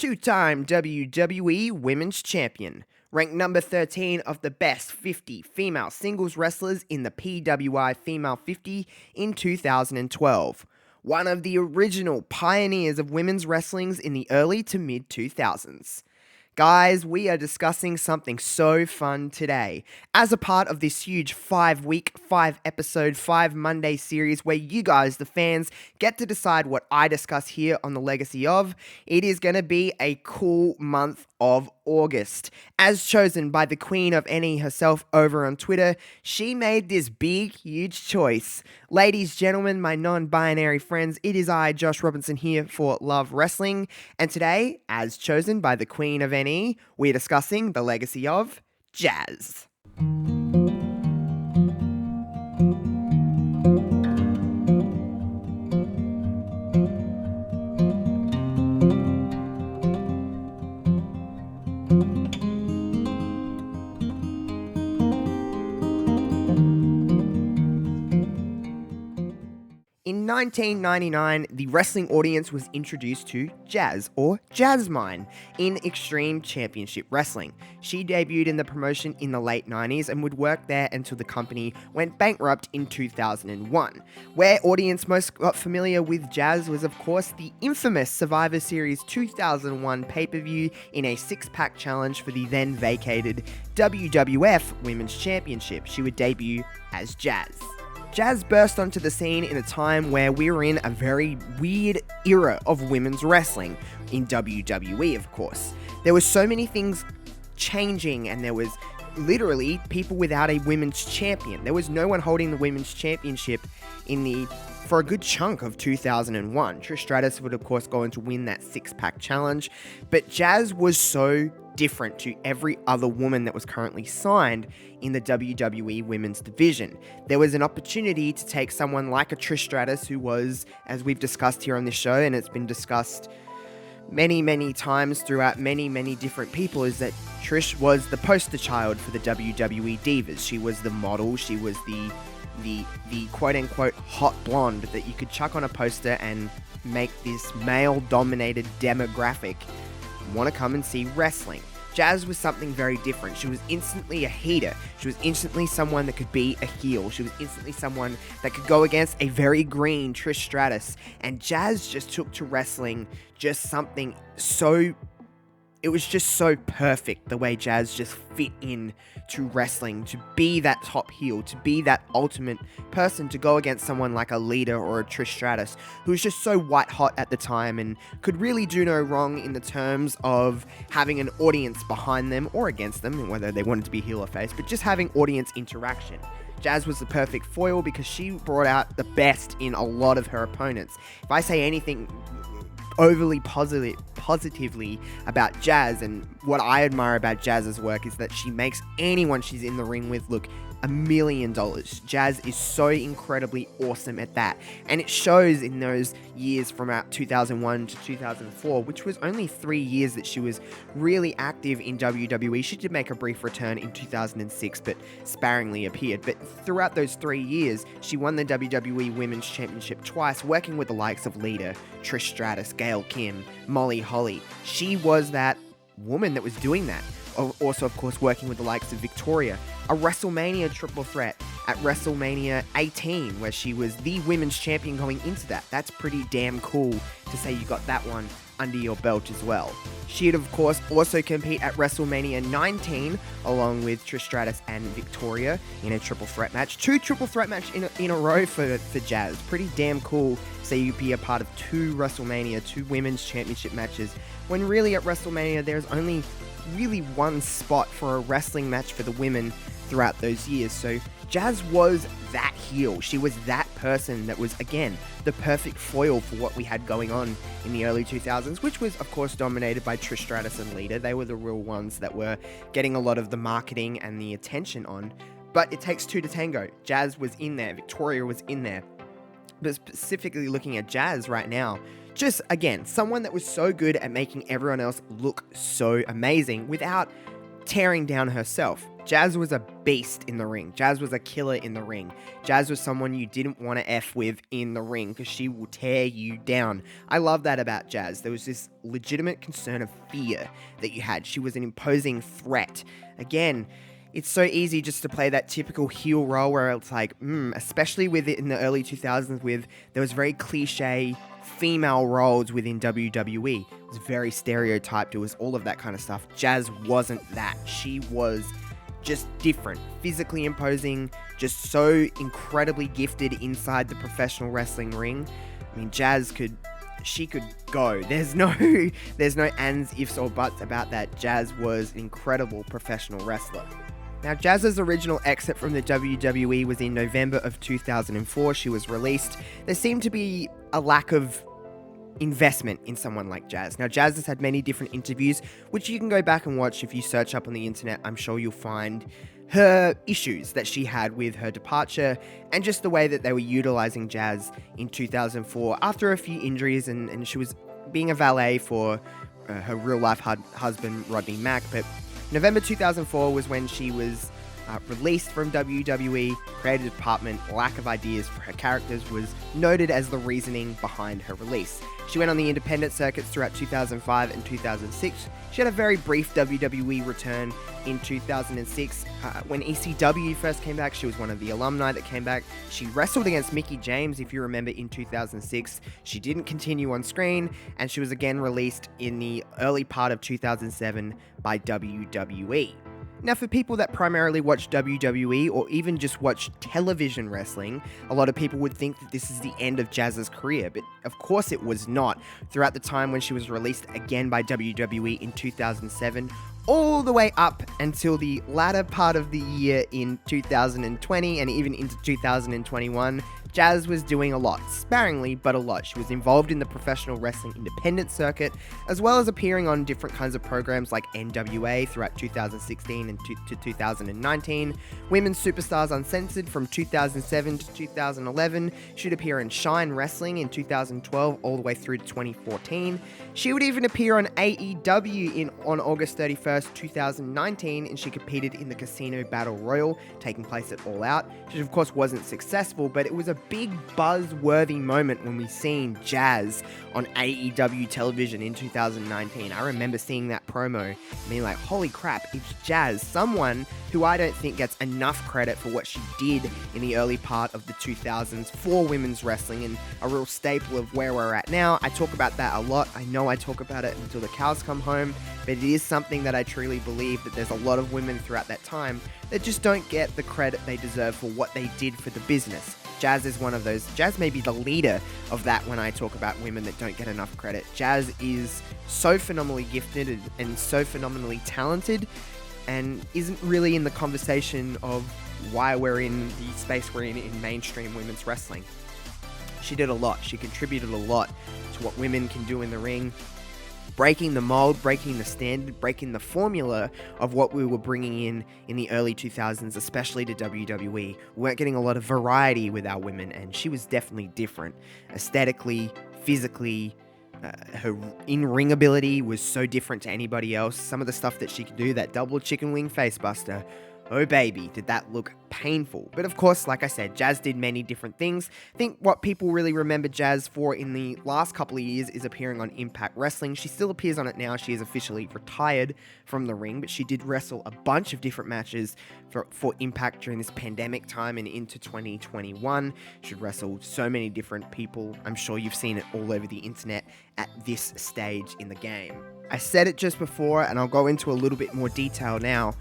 two-time WWE Women's Champion, ranked number 13 of the best 50 female singles wrestlers in the PWI Female 50 in 2012. One of the original pioneers of women's wrestlings in the early to mid 2000s. Guys, we are discussing something so fun today. As a part of this huge 5-week, 5-episode, 5-Monday series where you guys, the fans, get to decide what I discuss here on The Legacy of, it is going to be a cool month of August. As chosen by the Queen of NE herself over on Twitter, she made this big, huge choice. Ladies, gentlemen, my non-binary friends, it is I, Josh Robinson, here for Love Wrestling. And today, as chosen by the Queen of NE, we're discussing the legacy of Jazz. In 1999, the wrestling audience was introduced to Jazz, or Jazzmine, in Extreme Championship Wrestling. She debuted in the promotion in the late 90s and would work there until the company went bankrupt in 2001. Where audience most got familiar with Jazz was, of course, the infamous Survivor Series 2001 pay-per-view in a six-pack challenge for the then vacated WWF Women's Championship. She would debut as Jazz. Jazz burst onto the scene in a time where we were in a very weird era of women's wrestling, in WWE of course. There were so many things changing and there was literally people without a women's champion. There was no one holding the women's championship for a good chunk of 2001. Trish Stratus would of course go on to win that six-pack challenge, but Jazz was so different to every other woman that was currently signed in the WWE women's division. There was an opportunity to take someone like a Trish Stratus, who was, as we've discussed here on this show, and it's been discussed many times throughout many different people, is that Trish was the poster child for the WWE divas. She was the model, she was the quote-unquote hot blonde that you could chuck on a poster and make this male-dominated demographic want to come and see wrestling. Jazz was something very different. She was instantly a hater. She was instantly someone that could be a heel. She was instantly someone that could go against a very green Trish Stratus. And Jazz just took to wrestling just something so... It was just so perfect the way Jazz just fit in to wrestling, to be that top heel, to be that ultimate person to go against someone like a Lita or a Trish Stratus, who was just so white hot at the time and could really do no wrong in the terms of having an audience behind them or against them, whether they wanted to be heel or face, but just having audience interaction. Jazz was the perfect foil because she brought out the best in a lot of her opponents. If I say anything overly positively about Jazz, and what I admire about Jazz's work is that she makes anyone she's in the ring with look $1 million. Jazz is so incredibly awesome at that, and it shows in those years from about 2001 to 2004, which was only 3 years that she was really active in WWE. She did make a brief return in 2006, but sparingly appeared. But throughout those 3 years, she won the WWE Women's Championship twice, working with the likes of Lita, Trish Stratus, Gail Kim, Molly Holly. She was that woman that was doing that. Also, of course, working with the likes of Victoria, a WrestleMania triple threat at WrestleMania 18, where she was the women's champion going into that. That's pretty damn cool to say you got that one under your belt as well. She'd, of course, also compete at WrestleMania 19, along with Trish Stratus and Victoria in a triple threat match. 2 triple threat match in a row for Jazz. Pretty damn cool to say you'd be a part of 2 WrestleMania, 2 women's championship matches, when really at WrestleMania there's only really one spot for a wrestling match for the women throughout those years. So Jazz was that heel. She was that person that was, again, the perfect foil for what we had going on in the early 2000s, which was, of course, dominated by Trish Stratus and Lita. They were the real ones that were getting a lot of the marketing and the attention on. But it takes 2 to tango. Jazz was in there. Victoria was in there. But specifically looking at Jazz right now, just, again, someone that was so good at making everyone else look so amazing without tearing down herself. Jazz was a beast in the ring. Jazz was a killer in the ring. Jazz was someone you didn't want to F with in the ring because she will tear you down. I love that about Jazz. There was this legitimate concern of fear that you had. She was an imposing threat. Again, it's so easy just to play that typical heel role where it's like, especially with it in the early 2000s there was very cliche female roles within WWE. It was very stereotyped. It was all of that kind of stuff. Jazz wasn't that. She was just different, physically imposing, just so incredibly gifted inside the professional wrestling ring. I mean, she could go. There's no ands, ifs, or buts about that. Jazz was an incredible professional wrestler. Now, Jazz's original exit from the WWE was in November of 2004. She was released. There seemed to be a lack of investment in someone like Jazz. Now, Jazz has had many different interviews, which you can go back and watch if you search up on the internet. I'm sure you'll find her issues that she had with her departure and just the way that they were utilizing Jazz in 2004 after a few injuries, and she was being a valet for her real-life husband, Rodney Mack. But November 2004 was when she was released from WWE. Creative department lack of ideas for her characters was noted as the reasoning behind her release. She went on the independent circuits throughout 2005 and 2006. She had a very brief WWE return in 2006. When ECW first came back, she was one of the alumni that came back. She wrestled against Mickie James, if you remember, in 2006. She didn't continue on screen, and she was again released in the early part of 2007 by WWE. Now, for people that primarily watch WWE or even just watch television wrestling, a lot of people would think that this is the end of Jazz's career, but of course it was not. Throughout the time when she was released again by WWE in 2007, all the way up until the latter part of the year in 2020 and even into 2021, Jazz was doing a lot, sparingly, but a lot. She was involved in the professional wrestling independent circuit, as well as appearing on different kinds of programs like NWA throughout 2016 and to 2019, Women's Superstars Uncensored from 2007 to 2011. She'd appear in Shine Wrestling in 2012 all the way through to 2014. She would even appear on AEW on August 31st, 2019, and she competed in the Casino Battle Royal, taking place at All Out. She, of course, wasn't successful, but it was a big buzz-worthy moment when we seen Jazz on AEW television in 2019. I remember seeing that promo and being like, holy crap, it's Jazz, someone who I don't think gets enough credit for what she did in the early part of the 2000s for women's wrestling, and a real staple of where we're at now. I talk about that a lot. I know I talk about it until the cows come home, but it is something that I truly believe that there's a lot of women throughout that time that just don't get the credit they deserve for what they did for the business. Jazz is one of those. Jazz may be the leader of that when I talk about women that don't get enough credit. Jazz is so phenomenally gifted and so phenomenally talented and isn't really in the conversation of why we're in the space we're in mainstream women's wrestling. She did a lot. She contributed a lot to what women can do in the ring, breaking the mold, breaking the standard, breaking the formula of what we were bringing in the early 2000s, especially to WWE. We weren't getting a lot of variety with our women, and she was definitely different. Aesthetically, physically, her in-ring ability was so different to anybody else. Some of the stuff that she could do, that double chicken wing facebuster, oh baby, did that look painful. But of course, like I said, Jazz did many different things. I think what people really remember Jazz for in the last couple of years is appearing on Impact Wrestling. She still appears on it now. She is officially retired from the ring, but she did wrestle a bunch of different matches for Impact during this pandemic time and into 2021. She wrestled so many different people. I'm sure you've seen it all over the internet at this stage in the game. I said it just before, and I'll go into a little bit more detail now.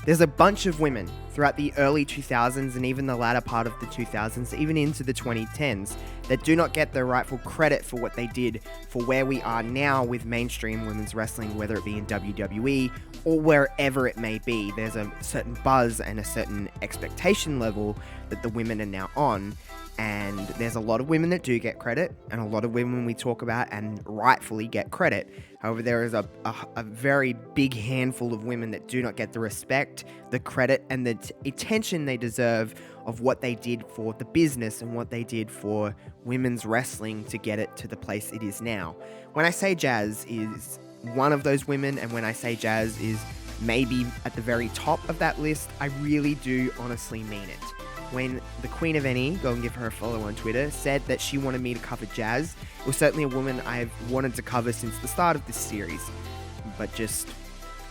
There's a bunch of women throughout the early 2000s and even the latter part of the 2000s, even into the 2010s, that do not get the rightful credit for what they did for where we are now with mainstream women's wrestling, whether it be in WWE or wherever it may be. There's a certain buzz and a certain expectation level that the women are now on. And there's a lot of women that do get credit, and a lot of women we talk about and rightfully get credit. However, there is a very big handful of women that do not get the respect, the credit, and the attention they deserve of what they did for the business and what they did for women's wrestling to get it to the place it is now. When I say Jazz is one of those women, and when I say Jazz is maybe at the very top of that list, I really do honestly mean it. When the Queen of Any, go and give her a follow on Twitter, said that she wanted me to cover Jazz, it was certainly a woman I've wanted to cover since the start of this series. But just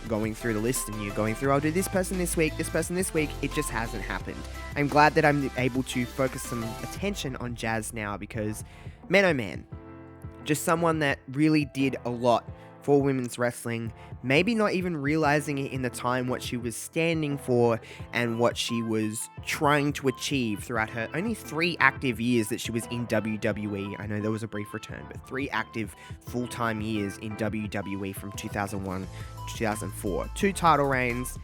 going through the list and you're going through, I'll do this person this week, it just hasn't happened. I'm glad that I'm able to focus some attention on Jazz now because, man oh man, just someone that really did a lot for women's wrestling, maybe not even realizing it in the time what she was standing for and what she was trying to achieve throughout her only 3 active years that she was in WWE. I know there was a brief return, but 3 active full-time years in WWE from 2001 to 2004. 2 title reigns,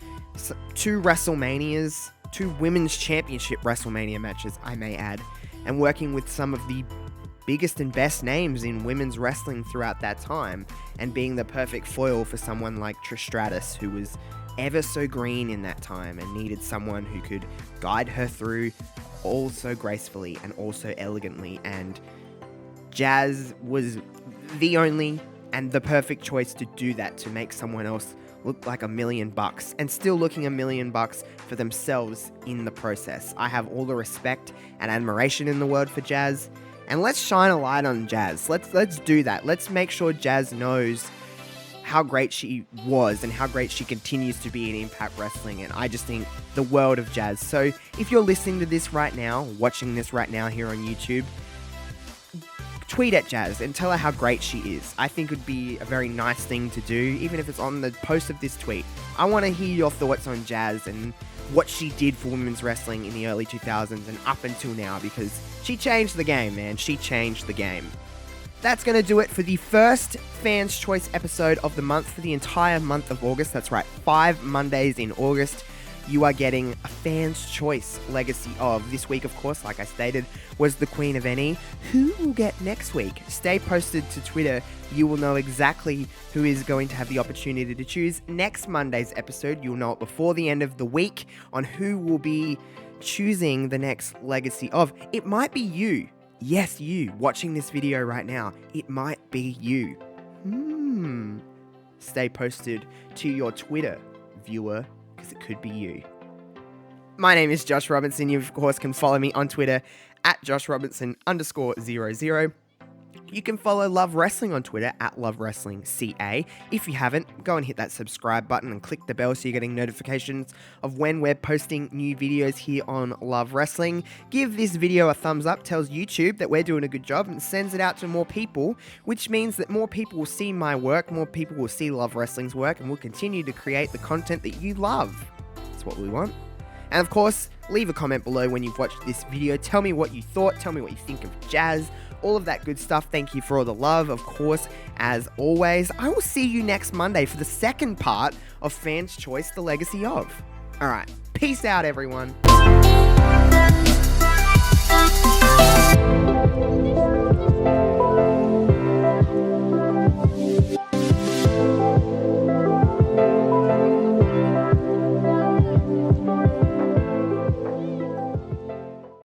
2 WrestleManias, 2 Women's Championship WrestleMania matches, I may add, and working with some of the biggest and best names in women's wrestling throughout that time, and being the perfect foil for someone like Trish Stratus, who was ever so green in that time and needed someone who could guide her through all so gracefully and also elegantly. And Jazz was the only and the perfect choice to do that, to make someone else look like $1 million and still looking $1 million for themselves in the process. I have all the respect and admiration in the world for Jazz. And let's shine a light on Jazz. Let's do that. Let's make sure Jazz knows how great she was and how great she continues to be in Impact Wrestling. And I just think the world of Jazz. So if you're listening to this right now, watching this right now here on YouTube, tweet at Jazz and tell her how great she is. I think it would be a very nice thing to do, even if it's on the post of this tweet. I want to hear your thoughts on Jazz and what she did for women's wrestling in the early 2000s and up until now, because she changed the game, man. She changed the game. That's going to do it for the first Fans' Choice episode of the month for the entire month of August. That's right, 5 Mondays in August. You are getting a Fans' Choice legacy of. This week, of course, like I stated, was the Queen of Any. Who will get next week? Stay posted to Twitter. You will know exactly who is going to have the opportunity to choose next Monday's episode. You'll know it before the end of the week on who will be choosing the next legacy of. It might be you. Yes, you watching this video right now. It might be you. Stay posted to your Twitter, viewer, because it could be you. My name is Josh Robinson. You, of course, can follow me on Twitter at JoshRobinson_00. You can follow Love Wrestling on Twitter at LoveWrestlingCA. If you haven't, go and hit that subscribe button and click the bell so you're getting notifications of when we're posting new videos here on Love Wrestling. Give this video a thumbs up, tells YouTube that we're doing a good job, and sends it out to more people, which means that more people will see my work, more people will see Love Wrestling's work, and we'll continue to create the content that you love. That's what we want. And of course, leave a comment below when you've watched this video. Tell me what you thought. Tell me what you think of Jazz. All of that good stuff. Thank you for all the love, of course, as always. I will see you next Monday for the second part of Fans' Choice, The Legacy of. All right. Peace out, everyone.